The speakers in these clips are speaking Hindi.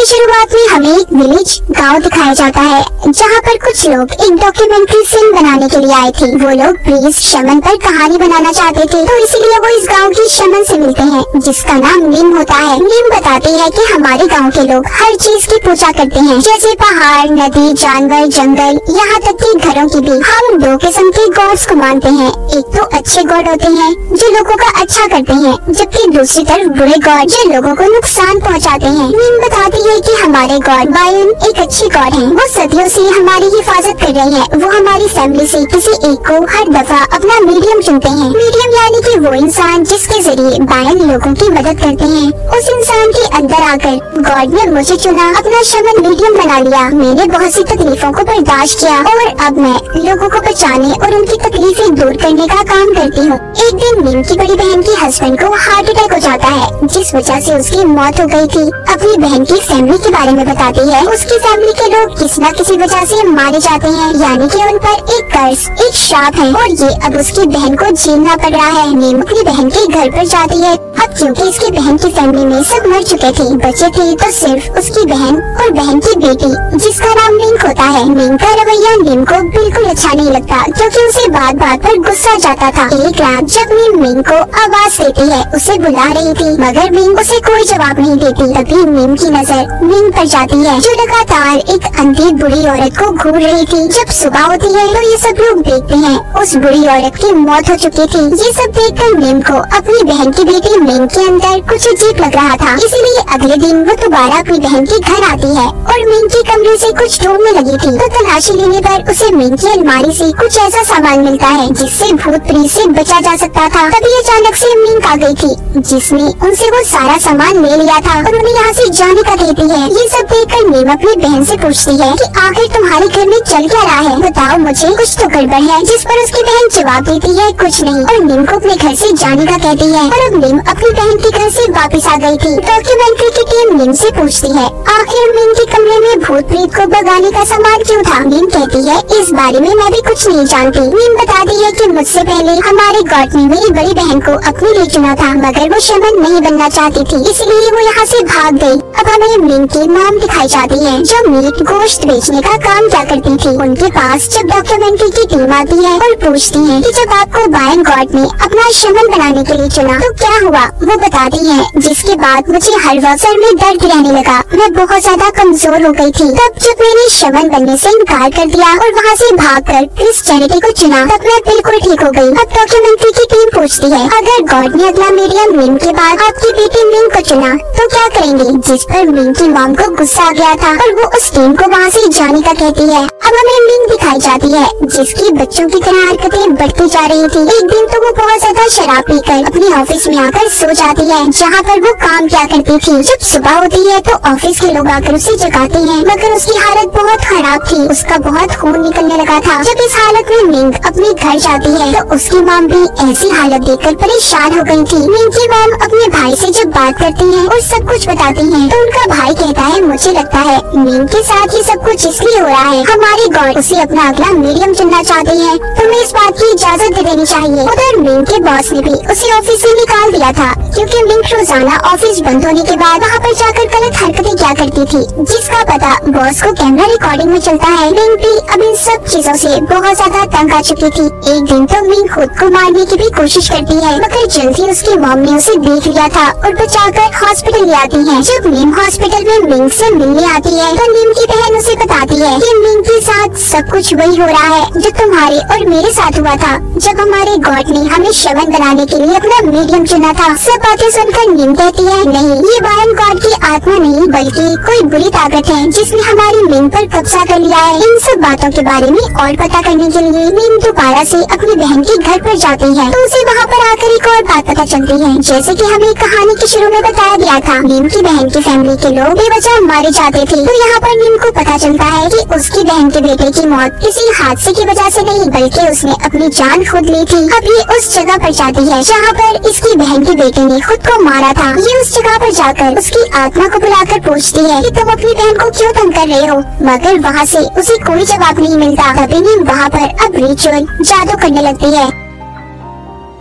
की शुरुआत में हमें एक विलेज गांव दिखाया जाता है जहां पर कुछ लोग एक डॉक्यूमेंट्री फिल्म बनाने के लिए आए थे। वो लोग प्रिंस शमन पर कहानी बनाना चाहते थे, तो इसीलिए वो इस गांव की शमन से मिलते हैं जिसका नाम नीम होता है। नीम बताती है कि हमारे गांव के लोग हर चीज की पूजा करते हैं, जैसे पहाड़, नदी, जानवर, जंगल, यहाँ तक कि घरों की भी। हम दो किस्म के गॉड्स को मानते हैं। एक तो अच्छे गॉड होते हैं जो लोगों का अच्छा करते हैं, जबकि दूसरी तरफ बुरे गॉड जो लोगों को नुकसान पहुँचाते हैं। नीम बताती है कि हमारे गॉड बायन एक अच्छी गॉड है। वो सदियों से हमारी हिफाजत कर रहे हैं। वो हमारी फैमिली से किसी एक को हर दफा अपना मीडियम चुनते हैं। मीडियम यानी कि वो इंसान जिसके जरिए बायन लोगों की मदद करते हैं। उस इंसान के अंदर आकर गॉड ने मुझे चुना, अपना शमन मीडियम बना लिया। मैंने बहुत सी तकलीफों को बर्दाश्त किया और अब मैं लोगों को बचाने और उनकी तकलीफें दूर करने का काम करती हूँ। एक दिन नीम की बड़ी बहन के हस्बैंड को हार्ट अटैक हो जाता है, जिस वजह से उसकी मौत हो गई थी। अपनी बहन की फैमिली के बारे में बताती है। उसकी फैमिली के लोग किसी न किसी वजह से मारे जाते हैं, यानी कि उन पर एक कर्ज, एक श्राप है और ये अब उसकी बहन को झेलना पड़ रहा है। नीम अपनी बहन के घर पर जाती है। अब क्योंकि इसकी बहन की फैमिली में सब मर चुके थे, बचे थे तो सिर्फ उसकी बहन और बहन की बेटी जिसका नाम मिंक होता है। मिंक का रवैया नीम को बिल्कुल अच्छा नहीं लगता, क्योंकि उसे बात बात पर गुस्सा जाता था। एक रात जब नीम मिंक को आवाज देती है, उसे बुला रही थी, मगर मिंक उसे कोई जवाब नहीं देती। तभी नीम की नजर मिंक पर जाती है, जो लगातार एक अंधी बुरी औरत को घूर रही थी। जब सुबह होती है तो ये सब लोग देखते हैं उस बुरी औरत की मौत हो चुकी थी। ये सब देखकर नीम को अपनी बहन की बेटी मिंक के अंदर कुछ अजीब लग रहा था, इसीलिए अगले दिन वो दोबारा अपनी बहन के घर आती है और मिंक के कमरे से कुछ ढूंढने लगी थी। तो तलाशी लेने पर उसे मिंक की अलमारी से कुछ ऐसा सामान मिलता है जिससे भूत प्रेत से बचा जा सकता था। तभी अचानक से मिंक आ गई थी, जिसने उनसे वो सारा सामान ले लिया था और उन्हें यहाँ से जाने का कहती है। ये सब देखकर नीम अपनी बहन से पूछती है कि आखिर तुम्हारे घर में चल क्या रहा है, बताओ मुझे, कुछ तो गड़बड़ है। जिस पर उसकी बहन जवाब देती है कुछ नहीं, और नीम को अपने घर से जाने का कहती है। और अब नीम अपनी बहन के घर से वापस आ गई थी। डॉक्यूमेंट्री की टीम नीम से पूछती है आखिर मिंक के कमरे में भूत प्रेत को भगाने का सामान क्यों था। नीम कहती है इस बारे में मैं भी कुछ नहीं जानती। नीम बताती है कि मुझसे पहले हमारे गॉड ने मेरी बड़ी बहन को अपने लिए चुना था, मगर वो शमन नहीं बनना चाहती थी, इसलिए वो यहाँ से भाग गई। अब हमें मिंक की मॉम दिखाई जाती है, जो मीट गोश्त बेचने का काम क्या करती थी। उनके पास जब डॉक्यूमेंट्री की टीम आती है और पूछती है कि जब आपको बायन गॉड ने अपना शमन बनाने के लिए चुना तो क्या हुआ, वो बताती है, जिसके बाद मुझे हर वक्त सर में दर्द रहने लगा। मैं बहुत ज्यादा कमजोर हो गई थी। तब जब मैंने शमन बनने से इनकार कर दिया और वहाँ से भागकर क्रिश्चियनिटी को चुना, तब मैं बिल्कुल ठीक हो गई। अब डॉक्यूमेंट्री की टीम पूछती है अगर गॉड ने अगला मीडियम मिंक के बाद आपकी बेटी मिंक को चुना तो क्या करेंगे, जिस पर मिंक की मॉम को गुस्सा आ गया था और वो उस टीम को वहाँ से जाने का कहती है। अब हमें मिंक दिखाई जाती है, जिसकी बच्चों की तरह हरकतें बढ़ती जा रही थी। एक दिन तो वो बहुत ज्यादा शराब पीकर अपने ऑफिस में आकर सो जाती है, जहाँ पर वो काम क्या करती थी। जब सुबह होती है तो ऑफिस के लोग आकर उसे जगाते हैं, मगर उसकी हालत बहुत खराब थी, उसका बहुत खून निकलने लगा था। जब इस हालत में मिंक अपने घर जाती है तो उसकी मॉम भी ऐसी हालत देखकर परेशान हो गई थी। मिंक की मॉम अपने भाई से जब बात करती है और सब कुछ बताती है तो उनका भाई कहता है मुझे लगता है मिंक के साथ ये सब कुछ इसलिए हो रहा है, हमारे गॉड उसे अपना अगला मीडियम चुनना चाहते हैं, तुम्हें इस बात की इजाजत दे देनी चाहिए। उधर मिंक के बॉस ने भी उसे ऑफिस से निकाल दिया था, क्योंकि मिंक रोजाना ऑफिस बंद होने के बाद वहाँ पर जाकर गलत हरकतें क्या करती थी, जिसका पता बॉस को कैमरा रिकॉर्डिंग में चलता है। मिंक भी अब इन सब चीजों से बहुत ज्यादा तंग आ चुकी थी। एक दिन तो मिंक खुद को मारने की भी कोशिश करती है, मगर जल्दी उसकी मॉम ने उसे देख लिया था और बचाकर हॉस्पिटल ले आती है। जब नीम हॉस्पिटल में मिंक से मिलने आती है तो नीम की बहन उसे बताती है कि मिंक के साथ सब कुछ वही हो रहा है जो तुम्हारे और मेरे साथ हुआ था, जब हमारे गॉड ने हमें शमन बनाने के लिए अपना मीडियम चुना था। सब बातें सुनकर नीम कहती है नहीं, ये बायन गॉड की आत्मा नहीं बल्कि कोई बुरी ताकत है जिसने हमारी मिंक पर कब्जा कर लिया है। इन सब बातों के बारे में और पता करने के लिए नीम दोबारा से अपनी बहन के घर पर जाती है, तो उसे वहाँ पर आकर एक और बात पता चलती है। जैसे कि हमें कहानी के शुरू में बताया गया था, नीम की बहन की फैमिली के लोग बेवजह मारे जाते थे, तो यहाँ पर नीम को पता चलता है कि उसकी बहन के बेटे की मौत किसी हादसे की वजह से नहीं बल्कि उसने अपनी जान खुद ली थी। अब ये उस जगह पर जाती है जहाँ पर इसकी बहन के बेटे ने खुद को मारा था। ये उस जगह पर जाकर उसकी आत्मा को बुलाकर पूछती है कि तुम अपनी बहन को क्यों तंग कर रहे हो, मगर वहाँ से उसे कोई जवाब नहीं मिलता। तभी नीम वहाँ पर अब रिचुअल जादू करने लगती है।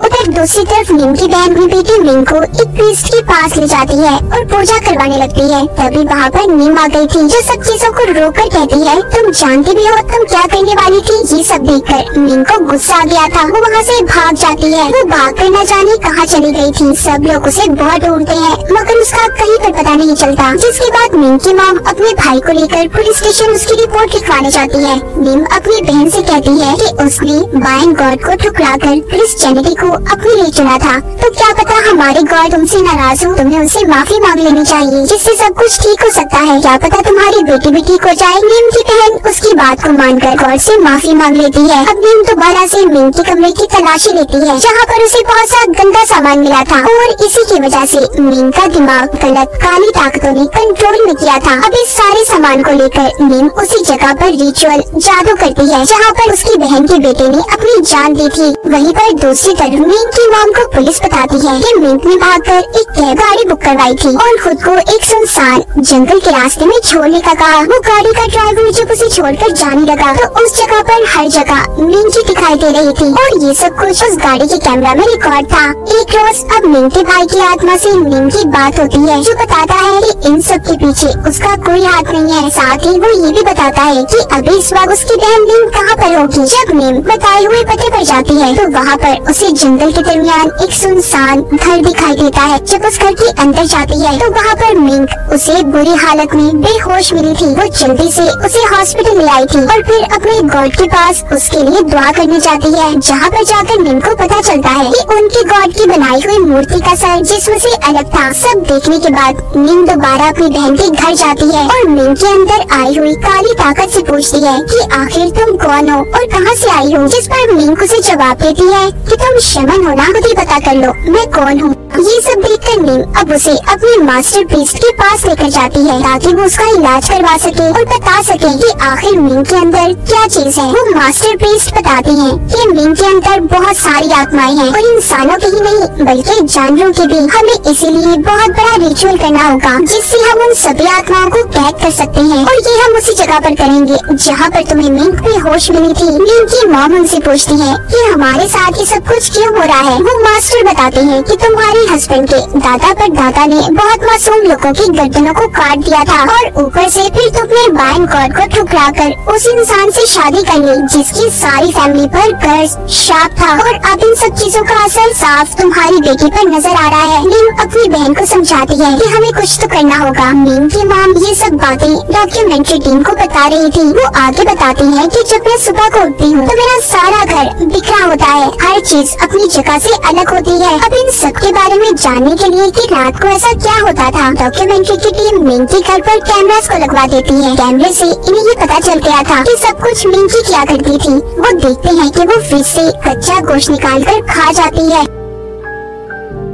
उधर दूसरी तरफ मिंग की बहन अपनी बेटी मिंग को एक प्रीस्ट के पास ले जाती है और पूजा करवाने लगती है। तभी वहाँ पर नीम आ गई थी जो सब चीजों को रोक कर कहती है, तुम जानती भी हो तुम क्या करने वाली थी। ये सब देखकर मिंग को गुस्सा आ गया था। वो वहाँ से भाग जाती है। वो भाग कर न जाने कहाँ चली गई थी। सब लोग उसे बहुत ढूंढते हैं मगर उसका कहीं पर पता नहीं चलता। जिसके बाद मिंग की मॉम अपने भाई को लेकर पुलिस स्टेशन उसकी रिपोर्ट लिखवाने जाती है। मिंग अपनी बहन से कहती है कि उसने बायन गॉड को ठुकराकर क्रिश्चियनिटी को अपने लिए चुना था। तो क्या पता हमारे गॉड तुमसे नाराज हो, तुम्हें उनसे माफी मांग लेनी चाहिए जिससे सब कुछ ठीक हो सकता है। क्या पता तुम्हारी बेटी भी ठीक हो जाए। मिंग की बहन उसकी बात को मानकर गॉड से माफी मांग लेती है। अब मिंग दोबारा से मिंग के कमरे की तलाशी लेती है जहाँ पर उसे बहुत सा गंदा सामान मिला था और इसी की वजह से मिंग का दिमाग गलत काली ताकतों ने कंट्रोल में किया था। अब इस सारे सामान को लेकर मिंग उसी जगह पर रिचुअल जादू करती है जहाँ पर उसकी बहन के बेटे ने अपनी जान दी थी। वहीं पर दूसरी तरफ मिंग की मॉम को पुलिस बताती है कि मिंग ने भागकर एक कैब गाड़ी बुक करवाई थी और खुद को एक सुनसान जंगल के रास्ते में छोड़ने का कहा। वो गाड़ी का ड्राइवर जब उसे छोड़कर जाने लगा तो उस जगह पर हर जगह मिंग की दिखाई दे रही थी और ये सब कुछ उस गाड़ी के कैमरा में रिकॉर्ड था। एक रोज अब मिंग के भाई की आत्मा से मिंग की बात होती है जो बताता है कि इन सब के पीछे उसका कोई हाथ नहीं है। साथ ही वो ये भी बताता है कि अभी इस वक्त उसकी बहन मिंग कहाँ पर होगी। जब मिंग बताए हुए पते पर जाती है तो वहाँ पर उसे जंगल के दरमियान एक सुनसान घर दिखाई देता है। जब उस घर के अंदर जाती है तो वहाँ पर मिंग उसे बुरी हालत में बेहोश मिली थी। वो जल्दी से उसे हॉस्पिटल ले आई थी और फिर अपने गॉड के पास उसके लिए दुआ करने जाती है। जहाँ पर जाकर मिंग को पता चलता है कि उनके गॉड की बनाई हुई मूर्ति का सर जिस्म से अलग था। सब देखने के बाद मिंग दोबारा अपनी बहन के घर जाती है और मिंग के अंदर आई हुई काली ताकत से पूछती है कि आखिर तुम कौन हो और कहाँ से आई हो। जिस पर मिंग उसे जवाब देती है कि तुम शमन हो ना, खुद ही पता कर लो मैं कौन हूँ। ये सब देखकर मिंग अब उसे अपने मास्टर प्रीस्ट के पास लेकर जाती है ताकि वो उसका इलाज करवा सके और बता सके कि आखिर मिंग के अंदर क्या चीज है। वो मास्टर प्रीस्ट बताती हैं कि मिंग के अंदर बहुत सारी आत्माएं हैं और इंसानों की ही नहीं बल्कि जानवरों की भी। हमें इसीलिए बहुत बड़ा रिचुअल करना होगा जिससे हम उन सभी आत्माओं को कैद कर सकते हैं और ये हम उसी जगह पर करेंगे जहाँ पर तुम्हें मिंग में होश मिली थी। मिंग की मॉम उनसे पूछती है कि हमारे साथ ये सब कुछ क्यों हो रहा है। वो मास्टर बताते हैं कि तुम्हारे हस्बैंड के दादा पर दादा ने बहुत मासूम लोगों की गर्दनों को काट दिया था और ऊपर से फिर तुमने बायन गॉड को ठुकराकर उस इंसान से शादी कर ली जिसकी सारी फैमिली पर कर्ज श्राप था और अब इन सब चीजों का असर साफ तुम्हारी बेटी पर नजर आ रहा है। मिंग अपनी बहन को समझाती है कि हमें कुछ तो करना होगा। मिंग की मॉम ये सब बातें डॉक्यूमेंट्री टीम को बता रही थी। वो आगे बताती है कि जब मैं सुबह को उठती हूँ तो मेरा सारा घर बिखरा होता है, हर चीज अपनी जगह से अलग होती है। अब इन सब के बारे में जानने के लिए कि रात को ऐसा क्या होता था, डॉक्यूमेंट्री की टीम मिंग के घर पर कैमरास को लगवा देती है। कैमरे से इन्हें ये पता चल गया था कि सब कुछ मिंग की किया करती थी। वो देखते हैं कि वो फ्रिज से कच्चा गोश्त निकाल कर खा जाती है।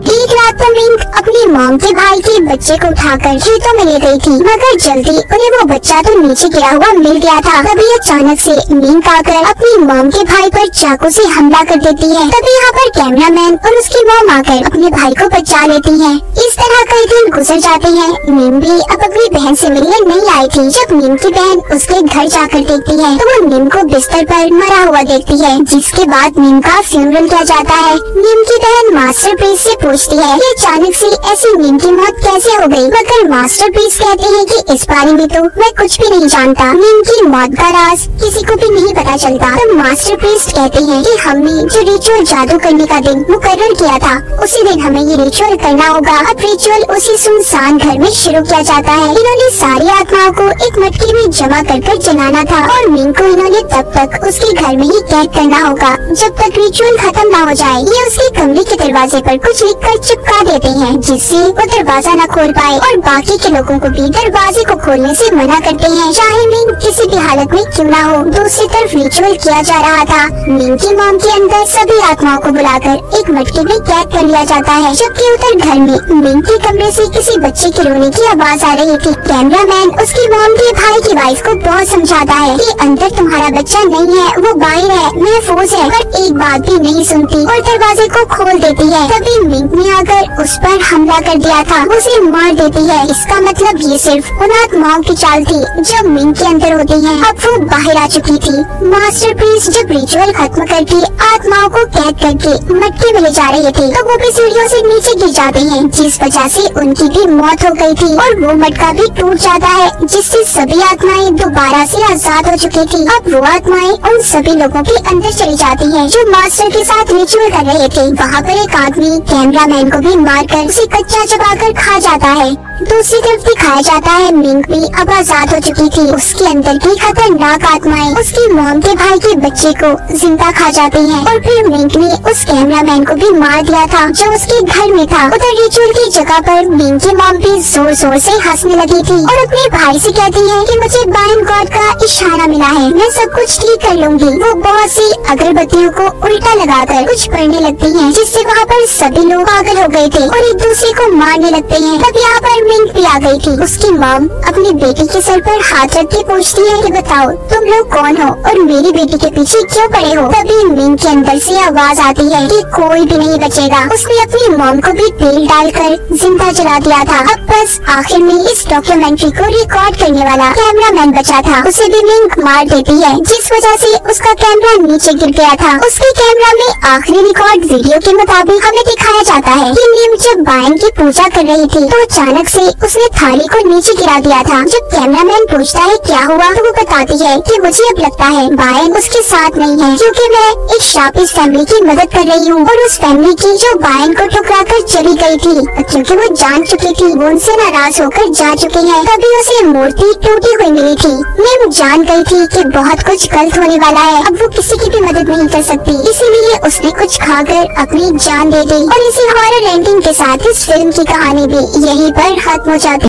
एक रात को मिंग अपनी मॉम के भाई के बच्चे को उठाकर खेतों में ले गई थी मगर जल्दी उन्हें वो बच्चा तो नीचे गिरा हुआ मिल गया था। तभी अचानक से मिंग आकर अपनी मॉम के भाई पर चाकू से हमला कर देती है। तभी यहाँ पर कैमरामैन और उसकी मॉम आकर अपने भाई को बचा लेती है। इस तरह कई दिन गुजर जाते हैं। मिंग भी अब अपनी बहन से मिलने नहीं आई थी। जब मिंग की बहन उसके घर जाकर देखती है तो वो मिंग को बिस्तर पर मरा हुआ देखती है। जिसके बाद मिंग का फ्यूनरल किया जाता है। मिंग की बहन मास्टर प्रीस्ट से पूछती है कि अचानक से ऐसी मिंग की मौत कैसे हो गई, मगर मास्टर प्रीस्ट कहते हैं कि इस बारे में तो मैं कुछ भी नहीं जानता। मिंग की मौत का राज किसी को भी नहीं पता चलता। तो मास्टर प्रीस्ट कहते हैं कि हमने जो रिचुअल जादू करने का दिन मुकर्रर किया था उसी दिन हमें ये रिचुअल करना होगा। अब रिचुअल उसी सुनसान घर में शुरू किया जाता है। इन्होंने सारी आत्माओं को एक मटकी में जमा कर जलाना था और मिंग को इन्होंने तब तक उसके घर में ही कैद करना होगा जब तक रिचुअल खत्म ना हो जाए। ये उसके कमरे के दरवाजे पर कुछ लिखकर चिपका देते हैं जिससे वो दरवाजा न खोल पाए और बाकी के लोगों को भी दरवाजे को खोलने से मना करते हैं, चाहे मिंग किसी भी हालत में क्यों ना हो। दूसरी तरफ रिचुअल किया जा रहा था। मिंग की मॉम के अंदर सभी आत्माओं को बुलाकर एक मटकी में कैद कर लिया जाता है। जबकि उधर घर में मिंग के कमरे से किसी बच्चे के रोने की आवाज आ रही थी। कैमरामैन उसकी मॉम के भाई की वाइफ को बहुत समझाता है कि अंदर तुम्हारा बच्चा नहीं है, वो बाहर है, महफूज है, पर एक बात भी नहीं सुनती और दरवाजे को खोल देती है। तभी मिंग ने आकर उस पर हमला हमला कर दिया था उसे मार देती है। इसका मतलब ये सिर्फ उन आत्माओं की चाल थी जो मिंग के अंदर होती हैं। अब वो बाहर आ चुकी थी। मास्टर प्रीस्ट जब रिचुअल खत्म करके आत्माओं को कैद करके मटके में ले जा रहे थे तो वो भी सीढ़ियों से नीचे गिर जाते हैं, जिस वजह से उनकी भी मौत हो गई थी और वो मटका भी टूट जाता है, जिससे सभी आत्माएं दोबारा से आजाद हो चुकी थी। अब वो आत्माएं उन सभी लोगों के अंदर चली जाती हैं जो मास्टर के साथ रिचुअल कर रहे थे। वहाँ पर एक आदमी कैमरामैन को भी मारकर उसे कच्चा चबाकर खा जाता है। दूसरी तरफ दिखाया जाता है मिंग भी अब आजाद हो चुकी थी। उसके अंदर की खतरनाक आत्माएं उसकी मॉम के भाई के बच्चे को जिंदा खा जाती हैं और फिर मिंग ने उस कैमरामैन को भी मार दिया था जो उसके घर में था। उधर रिचुअल की जगह पर मिंग की मॉम भी जोर जोर से हंसने लगी थी और अपने भाई से कहती है कि मुझे बाइन गॉड का इशारा मिला है, मैं सब कुछ ठीक कर लूंगी। वो बहुत सी अगरबत्तियों को उल्टा लगाकर कुछ पढ़ने लगती है, जिससे वहाँ पर सभी लोग पागल हो गए थे और एक दूसरे को मारने लगते हैं। तब यहाँ पर मिंग भी आ गई थी। उसकी मॉम अपनी बेटी के सर पर हाथ रख के पूछती है कि बताओ तुम लोग कौन हो और मेरी बेटी के पीछे क्यों पड़े हो। तभी मिंग के अंदर से आवाज आती है कि कोई भी नहीं बचेगा। उसने अपनी मॉम को भी तेल डालकर जिंदा जला दिया था। अब बस आखिर में इस डॉक्यूमेंट्री को रिकॉर्ड करने वाला कैमरामैन बचा था, उसे भी मिंग मार देती है, जिस वजह से उसका कैमरा नीचे गिर गया था। उसके कैमरा में आखिरी रिकॉर्ड वीडियो के मुताबिक हमें दिखाया जाता है कि मिंग जब बायन की पूजा कर रही थी तो अचानक से उसने थाली को नीचे गिरा दिया था। जब कैमरामैन पूछता है क्या हुआ तो वो बताती है कि मुझे अब लगता है बायन उसके साथ नहीं है, क्योंकि मैं एक शापिस फैमिली की मदद कर रही हूँ और उस फैमिली की जो बायन को ठुकरा कर चली गई थी, क्योंकि वो जान चुकी थी वो उनसे नाराज होकर जा चुकी है। तभी उसे मूर्ति टूटी हुई मिली थी। मिंग जान गई थी कि बहुत कुछ गलत होने वाला है, अब वो किसी की भी मदद नहीं कर सकती, इसीलिए उसने कुछ खाकर अपनी जान दे दी। और इसी हॉरर एंडिंग के साथ इस फिल्म की कहानी भी यहीं पर खत्म हो जाती।